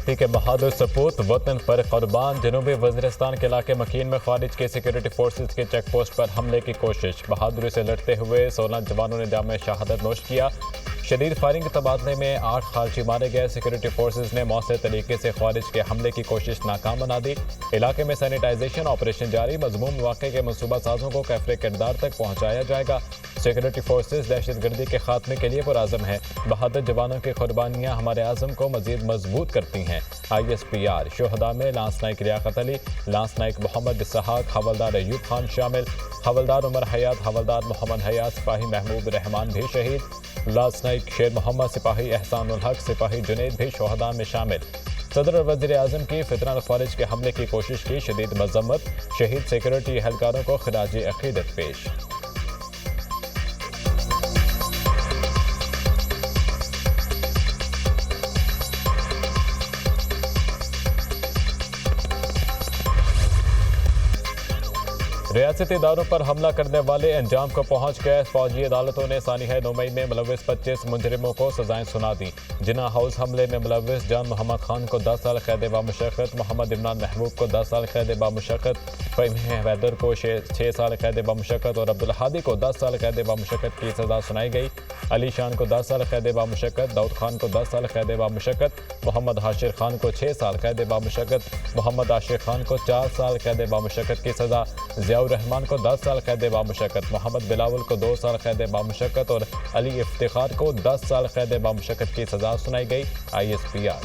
माटी के बहादुर सपूत वतन पर कुर्बान। जनूबी वज़ीरिस्तान के इलाके मकीन में खारिज के सिक्योरिटी फोर्सेज के चेक पोस्ट पर हमले की कोशिश। बहादुरी से लड़ते हुए 16 जवानों ने जाम शहादत नोश किया। शदीद फायरिंग के तबादले में 8 खारजी मारे गए। सिक्योरिटी फोर्सेज ने मौसर तरीके से खारिज के हमले की कोशिश नाकाम बना दी। इलाके में सैनिटाइजेशन ऑपरेशन जारी। मजमूम वाक़े के मनसूबा साजों को कैफरे किरदार तक पहुँचाया जाएगा। सिक्योरिटी फोर्सेज दहशतगर्दी के खात्मे के लिए पुरआज़म है। बहादुर जवानों की कुर्बानियाँ हमारे आज़म को मज़ीद मजबूत करती हैं। ISPR शोहदा में लांस नाइक लियाकत अली, लांस नाइक मोहम्मद इसहाक, हवलदार अयूब खान शामिल। हवलदार उमर हयात, हवलदार मोहम्मद हयात, सिपाही महबूब रहमान भी शहीद। लांस नाइक शेर मोहम्मद, सिपाही एहसानुल हक, सिपाही जुनैद भी शोहदा में शामिल। सदर और वज़ीर आज़म की फितना खारिज के हमले की कोशिश की शदीद मजम्मत। शहीद सिक्योरिटी एहलकारों को खिराज अकीदत पेश। रियासती इदारों पर हमला करने वाले अंजाम को पहुंच गए। फौजी अदालतों ने सानिया 9 मई में मुलविस 25 मुजरिमों को सजाएं सुना दी। जिना हाउस हमले में मुलविस जान मोहम्मद खान को 10 साल कैद बामुशक्कत, मोहम्मद इमरान महबूब को 10 साल कैद बामुशक्कत, फ़हीम हैदर को 6 साल कैद बामुशक्कत और अब्दुल हादी को 10 साल कैद बामुशक्कत की सजा सुनाई गई। अली शान को 10 साल कैद बामुशक्कत, दाऊद खान को 10 साल कैद बामुशक्कत, मोहम्मद हाशिर खान को 6 साल कैद बामुशक्कत, मोहम्मद आशिक खान को 4 साल कैद बामुशक्कत की सजा, जियाउर रहमान को 10 साल कैद बामुशक्कत, मोहम्मद बिलावल को 2 साल कैद बामुशक्कत और अली इफ्तिखार को 10 साल कैद बामुशक्कत की सजा सुनाई गई। ISPR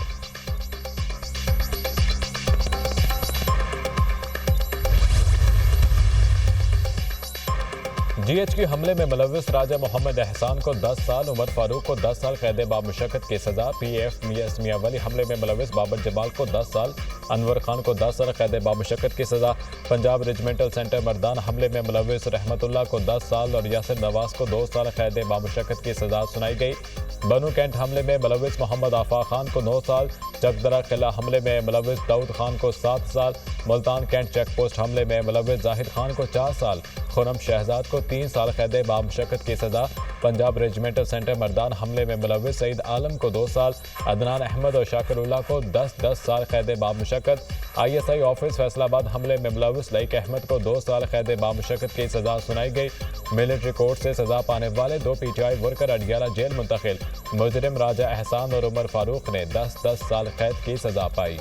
GHQ हमले में मुलविस राजा मोहम्मद एहसान को 10 साल, उमर फारूक को 10 साल कैद बामुशक्कत की सजा। PF मियां वली हमले में मुलविस बाबर जमाल को 10 साल, अनवर खान को 10 साल कैद बामुशक्कत की सजा। पंजाब रेजिमेंटल सेंटर मर्दान हमले में मुलविस रहमतुल्लाह को 10 साल और यासिर नवाज को 2 साल कैद बामुशक्कत की सजा सुनाई गई। बनू कैंट हमले में मुलविस मोहम्मद आफा खान को 9 साल, चकदरा किला हमले में मुलविस दाऊद खान को 7 साल, मुल्तान कैंट चेक पोस्ट हमले में मुलविस जाहिद खान को 4 साल, खुरम शहजाद को 3 साल कैद बामुशक्कत की सजा। पंजाब रेजिमेंटल सेंटर मर्दान हमले में मुलविस सईद आलम को 2 साल, अदनान अहमद और शाकिरुल्लाह को 10-10 साल कैद बामुशक्कत। ISI ऑफिस फैसलाबाद हमले में मुलविस लईक अहमद को 2 साल कैद बामुशक्कत की सजा सुनाई गई। मिलिट्री कोर्ट से सजा पाने वाले 2 PTI वर्कर अडयाला जेल मुंतकिल। मुजरिम राजा एहसान और उमर फारूक ने 10-10 साल कैद की सजा पाई।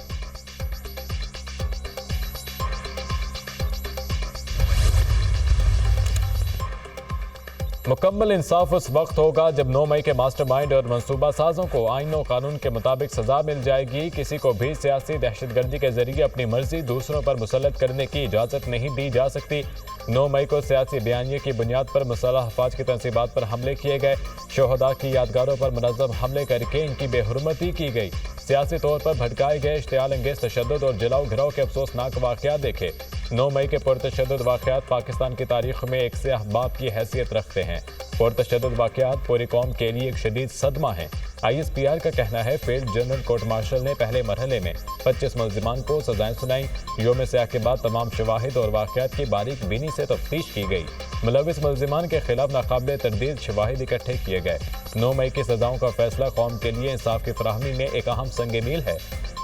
मुकम्मल इंसाफ उस वक्त होगा जब 9 मई के मास्टरमाइंड और मंसूबा साजों को आईन और कानून के मुताबिक सजा मिल जाएगी। किसी को भी सियासी दहशतगर्दी के जरिए अपनी मर्जी दूसरों पर मुसल्लत करने की इजाज़त नहीं दी जा सकती। 9 मई को सियासी बयानिए की बुनियाद पर मुसल्लह अफवाज की तंसीबात पर हमले किए गए। शोहदा की यादगारों पर मुनज़्ज़म हमले करके इनकी बेहुरमती की गई। सियासी तौर पर भटकाए गए इश्तियाल अंगेज तशद्दुद और जलाओ घिराव के अफसोसनाक वाक़यात देखे। 9 मई के पुरतशद्दुद वाक़यात पाकिस्तान की तारीख में एक स्याह बाब की हैसियत रखते हैं। पुरतशद्दुद वाक़यात पूरी कौम के लिए एक शदीद सदमा है। ISPR का कहना है फील्ड जनरल कोर्ट मार्शल ने पहले मरहले में 25 मुल्ज़िमान को सजाएं सुनाई। योम स्याह के बाद तमाम शवाहिद और वाक़यात की बारीक बीनी से तफ्तीश की गई। मुलविस मुल्ज़िमान के खिलाफ नाकाबिल तरदीद शवाहिद इकट्ठे किए गए। 9 मई की सजाओं का फैसला कौम के लिए इंसाफ की फराहमी में एक अहम संग मील है।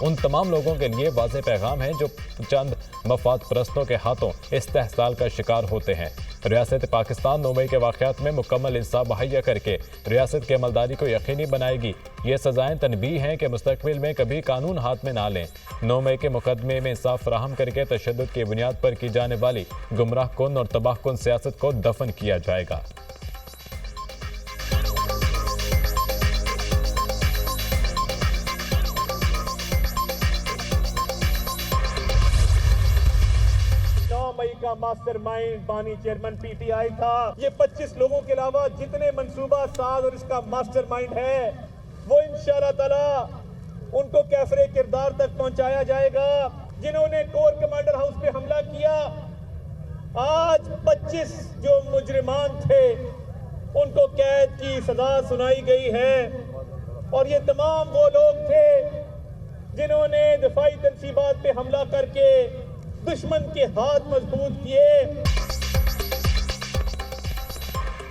उन तमाम लोगों के लिए वाज़ेह पैगाम है जो चंद मफाद परस्तों के हाथों इस्तेहसाल का शिकार होते हैं। रियासत पाकिस्तान 9 मई के वाक़यात में मुकम्मल इंसाफ मुहैया करके रियासत की अमलदारी को यकीनी बनाएगी। ये सजाएं तनबीह हैं कि मुस्तकबिल में कभी कानून हाथ में ना लें। 9 मई के मुकदमे में इंसाफ फराहम करके तशद्दुद की बुनियाद पर की जाने वाली गुमराह कुन और तबाहकुन सियासत को दफन किया जाएगा। का मास्टरमाइंड बानी चेयरमैन PTI था। ये 25 लोगों के अलावा जितने मंसूबा साज और इसका मास्टरमाइंड है वो इंशाअल्लाह ताला उनको कैफरे किरदार तक पहुंचाया जाएगा। जिन्होंने कोर कमांडर हाउस पे हमला किया, आज 25 जो मुजरिमान थे उनको कैद की सजा सुनाई गई है और ये तमाम वो लोग थे जिन्होंने दिफाई तनसीबात पे हमला करके दुश्मन के हाथ मजबूत किए।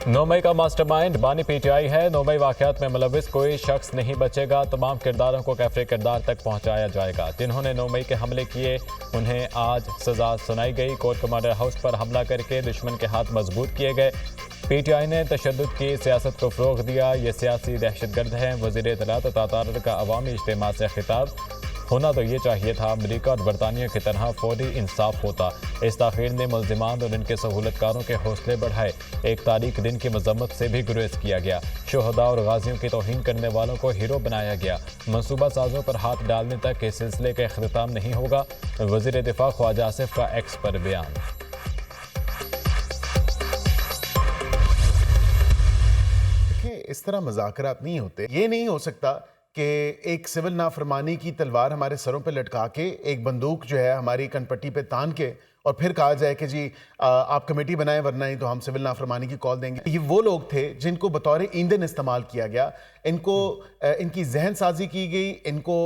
9 मई का मास्टरमाइंड बानी पीटीआई है। 9 मई वाकयात में मुलविस कोई शख्स नहीं बचेगा। तमाम किरदारों को कैफरे किरदार तक पहुंचाया जाएगा। जिन्होंने 9 मई के हमले किए उन्हें आज सजा सुनाई गई। कोर कमांडर हाउस पर हमला करके दुश्मन के हाथ मजबूत किए गए। पीटीआई ने तशद्दुद की सियासत को फ़रोग़ दिया। ये सियासी दहशतगर्द हैं। वज़ीर इत्तलात तातार का अवामी इज्तिमा से खिताब। होना तो ये चाहिए था अमेरिका और बरतानिया की तरह फौरी इंसाफ होता। इस ताख़ीर ने मुल्ज़िमान और इनके सहूलतकारों के हौसले बढ़ाए। एक तारीख दिन की मजम्मत से भी गुरेज किया गया। शुहदा और गाजियों की तौहीन करने वालों को हीरो बनाया गया। मनसूबा साजों पर हाथ डालने तक इस सिलसिले का इख्तिताम नहीं होगा। वज़ीर दिफा ख्वाजा आसिफ का एक्स पर बयान। इस तरह मुज़ाकरात नहीं होते। ये नहीं हो सकता कि एक सिविल नाफरमानी की तलवार हमारे सरों पे लटका के एक बंदूक जो है हमारी कनपट्टी पे तान के और फिर कहा जाए कि जी आप कमेटी बनाएं वरना नहीं तो हम सिविल नाफरमानी की कॉल देंगे। ये वो लोग थे जिनको बतौर ईंधन इस्तेमाल किया गया। इनको इनकी जहन साजी की गई। इनको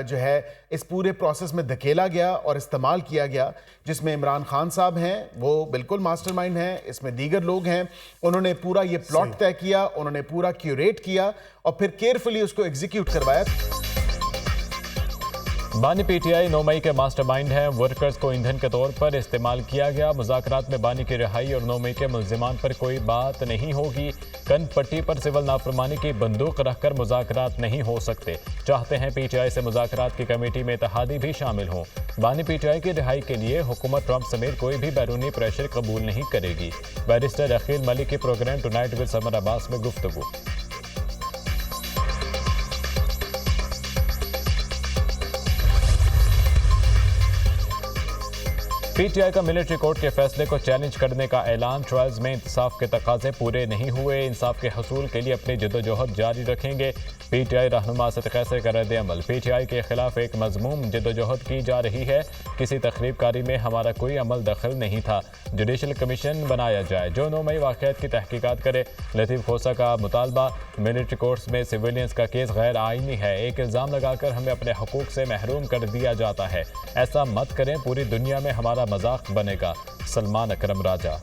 जो है इस पूरे प्रोसेस में धकेला गया और इस्तेमाल किया गया, जिसमें इमरान खान साहब हैं, वो बिल्कुल मास्टरमाइंड हैं। इसमें दीगर लोग हैं। उन्होंने पूरा ये प्लॉट तय किया, उन्होंने पूरा क्यूरेट किया और फिर केयरफुली उसको एग्जीक्यूट करवाया। बानी पीटीआई 9 मई के मास्टरमाइंड हैं। वर्कर्स को ईंधन के तौर पर इस्तेमाल किया गया। मुज़ाकरात में बानी की रिहाई और 9 मई के मुल्ज़िमान पर कोई बात नहीं होगी। कन पट्टी पर सिविल नाफरमानी की बंदूक रखकर मुज़ाकरात नहीं हो सकते। चाहते हैं पीटीआई से मुज़ाकरात की कमेटी में इत्तेहादी भी शामिल हों। बानी पीटीआई की रिहाई के लिए हुकूमत ट्रंप समेत कोई भी बैरूनी प्रेशर कबूल नहीं करेगी। बैरिस्टर अखिल मलिक की programme tonight with Samar Abbas में गुफ्तगू। पीटीआई का मिलिट्री कोर्ट के फैसले को चैलेंज करने का ऐलान। ट्रायल्स में इंसाफ के तकाजे पूरे नहीं हुए। इंसाफ के हसूल के लिए अपनी जदोजहद जारी रखेंगे। पीटीआई रहनुमा सदक़े से कर रद्द अमल। पीटीआई के खिलाफ एक मज़मूम जदोजहद की जा रही है। किसी तखरीबकारी में हमारा कोई अमल दखल नहीं था। जुडिशल कमीशन बनाया जाए जो 9 मई वाक़यात की तहकीकात करे। लतीफ़ खोसा का मुतालबा। मिलिट्री कोर्ट्स में सिविलियंस का केस गैर आइनी है। एक इल्ज़ाम लगाकर हमें अपने हकूक़ से महरूम कर दिया जाता है। ऐसा मत करें, पूरी दुनिया में हमारा मजाक बनेगा। सलमान अकरम राजा।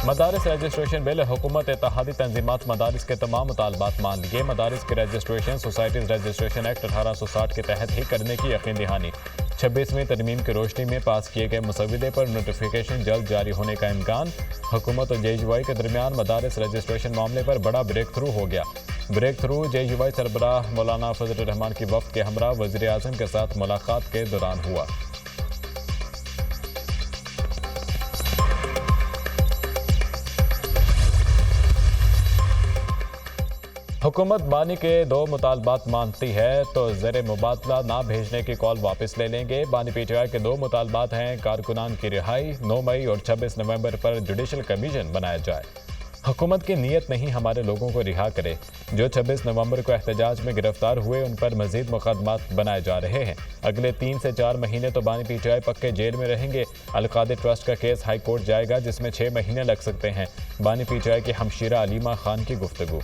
मदारिस रजिस्ट्रेशन बिल। हुकूमत इत्तेहादी तंजीमात मदारिस के तमाम मुतालबात मान लिए। मदारिस की रजिस्ट्रेशन सोसाइटीज़ रजिस्ट्रेशन एक्ट 1860 के तहत ही करने की यकीन दहानी। 26वीं तरमीम की रोशनी में पास किए गए मुसविदे पर नोटिफिकेशन जल्द जारी होने का इम्कान। हुकूमत और JUI के दरमियान मदारिस रजिस्ट्रेशन मामले पर बड़ा ब्रेक थ्रू हो गया। ब्रेक थ्रू JUI सरबराह मौलाना फजल रहमान की वफ़द के हमरा वज़ीर आज़म के साथ मुलाकात के दौरान हुआ। हुकूमत बानी के 2 मुतालबात मानती है तो ज़र मुबादला ना भेजने की कॉल वापस ले लेंगे। बानी पीटीआई के 2 मुतालबात हैं कारकुनान की रिहाई 9 मई और 26 नवंबर पर जुडिशल कमीशन बनाया जाए। हुकूमत की नीयत नहीं हमारे लोगों को रिहा करे। जो 26 नवंबर को एहतजाज में गिरफ्तार हुए उन पर मजीद मुकदमात बनाए जा रहे हैं। अगले 3 से 4 महीने तो बानी पीटीआई पक्के जेल में रहेंगे। अलकादर ट्रस्ट का केस हाई कोर्ट जाएगा जिसमें 6 महीने लग सकते हैं। बानी पीटीआई की हमशीरा अलीमा खान की गुफ्तगू।